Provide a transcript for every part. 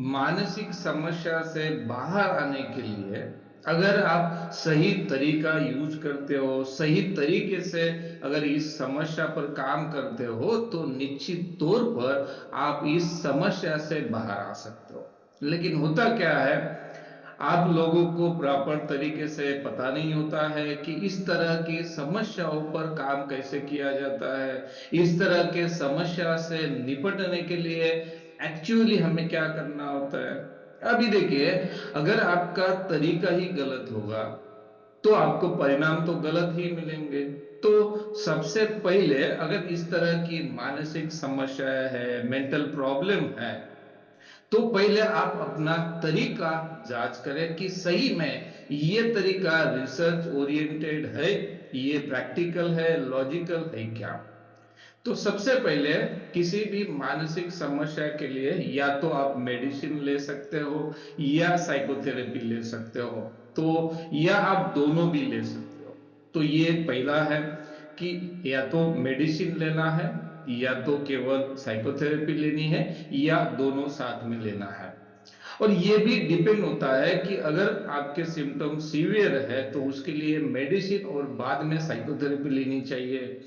मानसिक समस्या से बाहर आने के लिए अगर आप सही तरीका यूज करते हो, सही तरीके से अगर इस समस्या पर काम करते हो, तो निश्चित तौर पर आप इस समस्या से बाहर आ सकते हो। लेकिन होता क्या है, आप लोगों को प्रॉपर तरीके से पता नहीं होता है कि इस तरह की समस्याओं पर काम कैसे किया जाता है। इस तरह के समस्या से निपटने के लिए एक्चुअली हमें क्या करना होता है। अभी देखिए, अगर आपका तरीका ही गलत होगा तो आपको परिणाम तो गलत ही मिलेंगे। तो सबसे पहले अगर इस तरह की मानसिक समस्या है, मेंटल प्रॉब्लम है, तो पहले आप अपना तरीका जांच करें कि सही में ये तरीका रिसर्च ओरिएंटेड है, ये प्रैक्टिकल है, लॉजिकल है क्या। तो सबसे पहले किसी भी मानसिक समस्या के लिए या तो आप मेडिसिन ले सकते हो या साइकोथेरेपी ले सकते हो, तो या आप दोनों भी ले सकते हो। तो ये पहला है कि या तो मेडिसिन लेना है, या तो केवल साइकोथेरेपी लेनी है, या दोनों साथ में लेना है। और ये भी डिपेंड होता है कि अगर आपके सिम्टम सीवियर है तो उसके लिए मेडिसिन और बाद में साइकोथेरेपी लेनी चाहिए।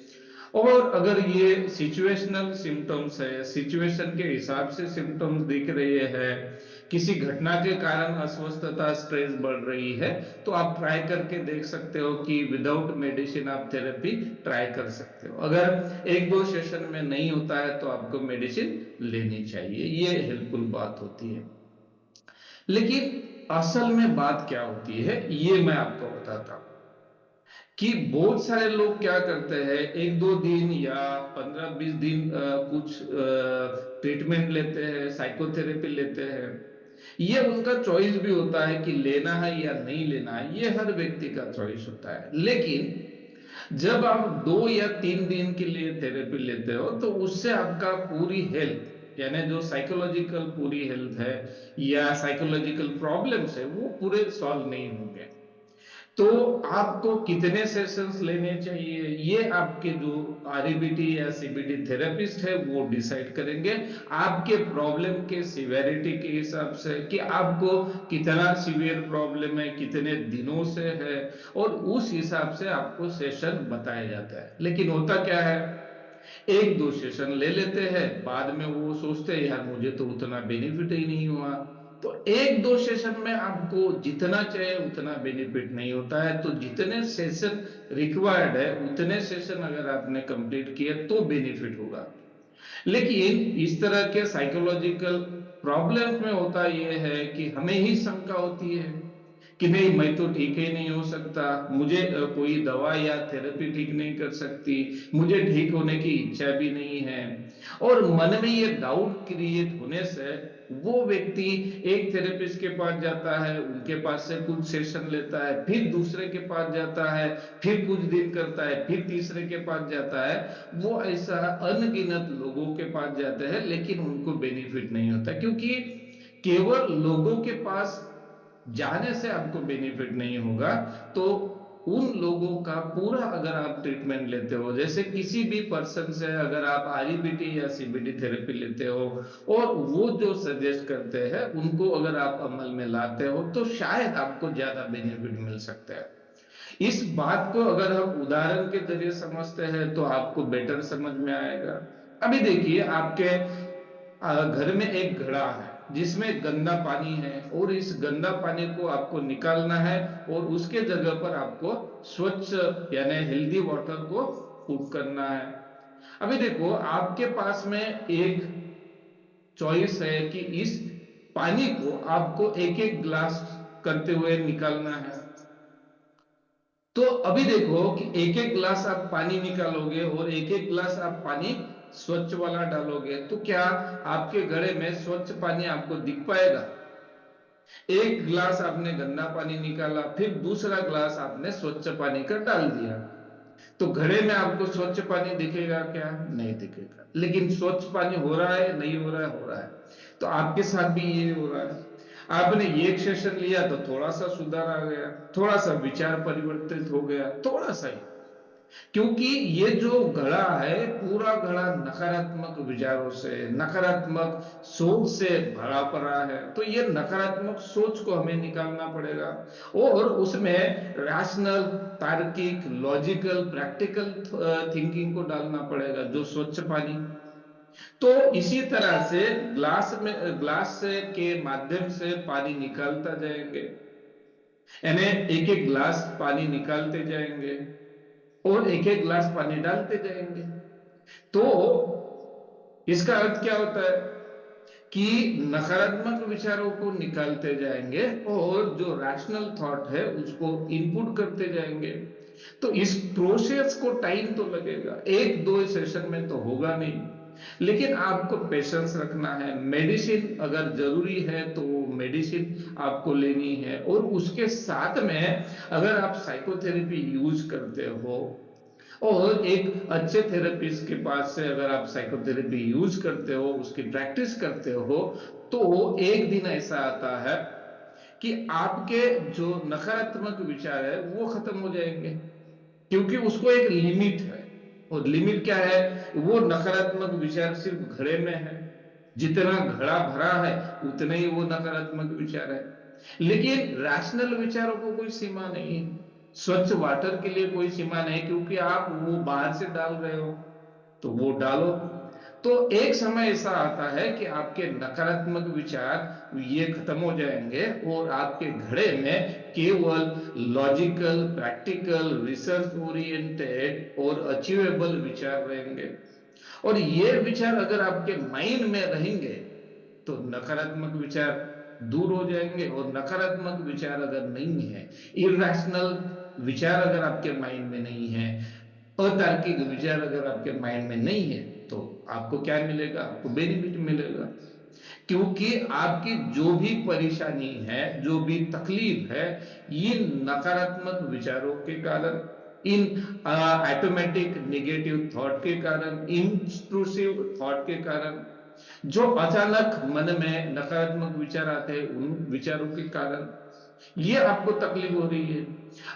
और अगर ये सिचुएशनल सिम्टम्स है, सिचुएशन के हिसाब से सिम्टम्स दिख रहे हैं, किसी घटना के कारण अस्वस्थता, स्ट्रेस बढ़ रही है, तो आप ट्राई करके देख सकते हो कि विदाउट मेडिसिन आप थेरेपी ट्राई कर सकते हो। अगर एक दो सेशन में नहीं होता है तो आपको मेडिसिन लेनी चाहिए, ये हेल्पफुल बात होती है। लेकिन असल में बात क्या होती है ये मैं आपको बताता हूं कि बहुत सारे लोग क्या करते हैं, एक दो दिन या 15-20 दिन कुछ ट्रीटमेंट लेते हैं, साइकोथेरेपी लेते हैं। ये उनका चॉइस भी होता है कि लेना है या नहीं लेना है, ये हर व्यक्ति का चॉइस होता है। लेकिन जब आप 2 या 3 दिन के लिए थेरेपी लेते हो तो उससे आपका पूरी हेल्थ, यानी जो साइकोलॉजिकल पूरी हेल्थ है या साइकोलॉजिकल प्रॉब्लम्स है, वो पूरे सॉल्व नहीं होंगे। तो आपको कितने सेशंस लेने चाहिए ये आपके जो आरईबीटी या सीबीटी थेरेपिस्ट है वो डिसाइड करेंगे, आपके प्रॉब्लम के सिवेरिटी के हिसाब से कि आपको कितना सीवियर प्रॉब्लम है, कितने दिनों से है, और उस हिसाब से आपको सेशन बताया जाता है। लेकिन होता क्या है, एक दो सेशन ले लेते हैं, बाद में वो सोचते हैं यार मुझे तो उतना बेनिफिट ही नहीं हुआ। तो एक दो सेशन में आपको जितना चाहिए उतना बेनिफिट नहीं होता है, तो जितने सेशन रिक्वायर्ड है उतने सेशन अगर आपने कंप्लीट किए तो बेनिफिट होगा। लेकिन इस तरह के साइकोलॉजिकल प्रॉब्लम्स में होता यह है कि हमें ही शंका होती है कि नहीं, मैं तो ठीक ही नहीं हो सकता, मुझे कोई दवा या थेरेपी ठीक नहीं कर सकती, मुझे ठीक होने की इच्छा भी नहीं है। और मन में ये डाउट क्रिएट होने से वो व्यक्ति एक थेरेपिस्ट के पास जाता है, उनके पास से कुछ सेशन लेता है, फिर दूसरे के पास जाता है, फिर कुछ दिन करता है, फिर तीसरे के पास जाता है। वो ऐसा अनगिनत लोगों के पास जाते हैं लेकिन उनको बेनिफिट नहीं होता, क्योंकि केवल लोगों के पास जाने से आपको बेनिफिट नहीं होगा। तो उन लोगों का पूरा अगर आप ट्रीटमेंट लेते हो, जैसे किसी भी पर्सन से अगर आप आरईबीटी या सीबीटी थेरेपी लेते हो और वो जो सजेस्ट करते हैं उनको अगर आप अमल में लाते हो, तो शायद आपको ज्यादा बेनिफिट मिल सकता है। इस बात को अगर हम उदाहरण के जरिए समझते हैं तो आपको बेटर समझ में आएगा। अभी देखिए, आपके घर में एक घड़ा है जिसमें गंदा पानी है, और इस गंदा पानी को आपको निकालना है और उसके जगह पर आपको स्वच्छ यानी हेल्दी वाटर को पुट करना है। अभी देखो, आपके पास में एक चॉइस है कि इस पानी को आपको एक एक ग्लास करते हुए निकालना है। तो अभी देखो कि एक एक गिलास आप पानी निकालोगे और एक एक गिलास आप पानी स्वच्छ वाला डालोगे, तो क्या आपके घड़े में स्वच्छ पानी आपको दिख पाएगा? एक गिलास आपने गंदा पानी निकाला, फिर दूसरा गिलास आपने स्वच्छ पानी का डाल दिया, तो घड़े में आपको स्वच्छ पानी दिखेगा क्या? नहीं दिखेगा। लेकिन स्वच्छ पानी हो रहा है, नहीं हो रहा है? हो रहा है। तो आपके साथ भी ये हो रहा है। आपने एक सेशन लिया तो थोड़ा सा सुधार आ गया, थोड़ा सा विचार परिवर्तित हो गया, थोड़ा सा ही, क्योंकि ये जो घड़ा है पूरा पूरा घड़ा नकारात्मक विचारों से, नकारात्मक सोच से भरा पड़ा है, तो ये नकारात्मक सोच को हमें निकालना पड़ेगा और उसमें रैशनल, तार्किक, लॉजिकल, प्रैक्टिकल थिंकिंग को डालना पड़ेगा, जो स्वच्छ पानी। तो इसी तरह से ग्लास से के माध्यम से पानी निकालता जाएंगे, यानी एक एक ग्लास पानी निकालते जाएंगे और एक एक ग्लास पानी डालते जाएंगे। तो इसका अर्थ क्या होता है कि नकारात्मक विचारों को निकालते जाएंगे और जो रैशनल थॉट है उसको इनपुट करते जाएंगे। तो इस प्रोसेस को टाइम तो लगेगा, एक दो सेशन में तो होगा नहीं, लेकिन आपको पेशेंस रखना है। मेडिसिन अगर जरूरी है तो मेडिसिन आपको लेनी है, और उसके साथ में अगर आप साइकोथेरेपी यूज करते हो और एक अच्छे थेरेपिस्ट के पास से अगर आप साइकोथेरेपी यूज करते हो, उसकी प्रैक्टिस करते हो, तो एक दिन ऐसा आता है कि आपके जो नकारात्मक विचार है वो खत्म हो जाएंगे, क्योंकि उसको एक लिमिट है। और लिमिट क्या है? वो नकारात्मक विचार सिर्फ घड़े में है, जितना घड़ा भरा है उतने ही वो नकारात्मक विचार है। लेकिन रैशनल विचारों को कोई सीमा नहीं है, स्वच्छ वाटर के लिए कोई सीमा नहीं, क्योंकि आप वो बाहर से डाल रहे हो तो वो डालो। तो एक समय ऐसा आता है कि आपके नकारात्मक विचार ये खत्म हो जाएंगे और आपके घड़े में केवल लॉजिकल, प्रैक्टिकल, रिसर्च ओरिएंटेड और अचीवेबल विचार रहेंगे। और ये विचार अगर आपके माइंड में रहेंगे तो नकारात्मक विचार दूर हो जाएंगे, और नकारात्मक विचार अगर नहीं है, इरेशनल विचार अगर आपके माइंड में नहीं है, अतार्किक विचार अगर आपके माइंड में नहीं है, तो आपको क्या मिलेगा? आपको बेनिफिट मिलेगा, क्योंकि आपकी जो भी परेशानी है, जो भी तकलीफ है, ये नकारात्मक विचारों के कारण, इन ऑटोमेटिक नेगेटिव थॉट के कारण, इंट्रूसिव थॉट के कारण, जो अचानक मन में नकारात्मक विचार आते हैं उन विचारों के कारण ये आपको तकलीफ हो रही है।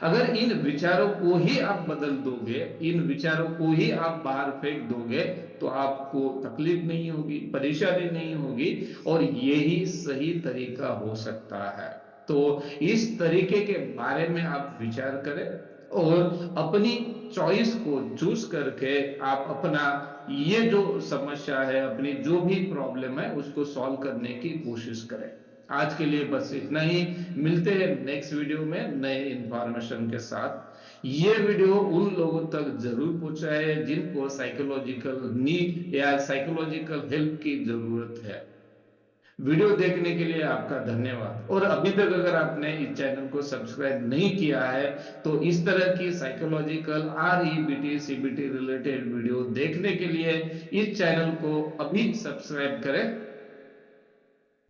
अगर इन विचारों को ही आप बदल दोगे, इन विचारों को ही आप बाहर फेंक दोगे, तो आपको तकलीफ नहीं होगी, परेशानी नहीं होगी, और यही सही तरीका हो सकता है। तो इस तरीके के बारे में आप विचार करें और अपनी चॉइस को चूज करके आप अपना ये जो समस्या है, अपनी जो भी प्रॉब्लम है, उसको सॉल्व करने की कोशिश करें। आज के लिए बस इतना ही, मिलते हैं नेक्स्ट वीडियो में नए इंफॉर्मेशन के साथ। ये वीडियो उन लोगों तक जरूर पहुंचाए जिनको साइकोलॉजिकल नीड या साइकोलॉजिकल हेल्प की जरूरत है। वीडियो देखने के लिए आपका धन्यवाद। और अभी तक अगर आपने इस चैनल को सब्सक्राइब नहीं किया है तो इस तरह की psychological REBT CBT related video देखने के लिए इस चैनल को अभी सब्सक्राइब करें।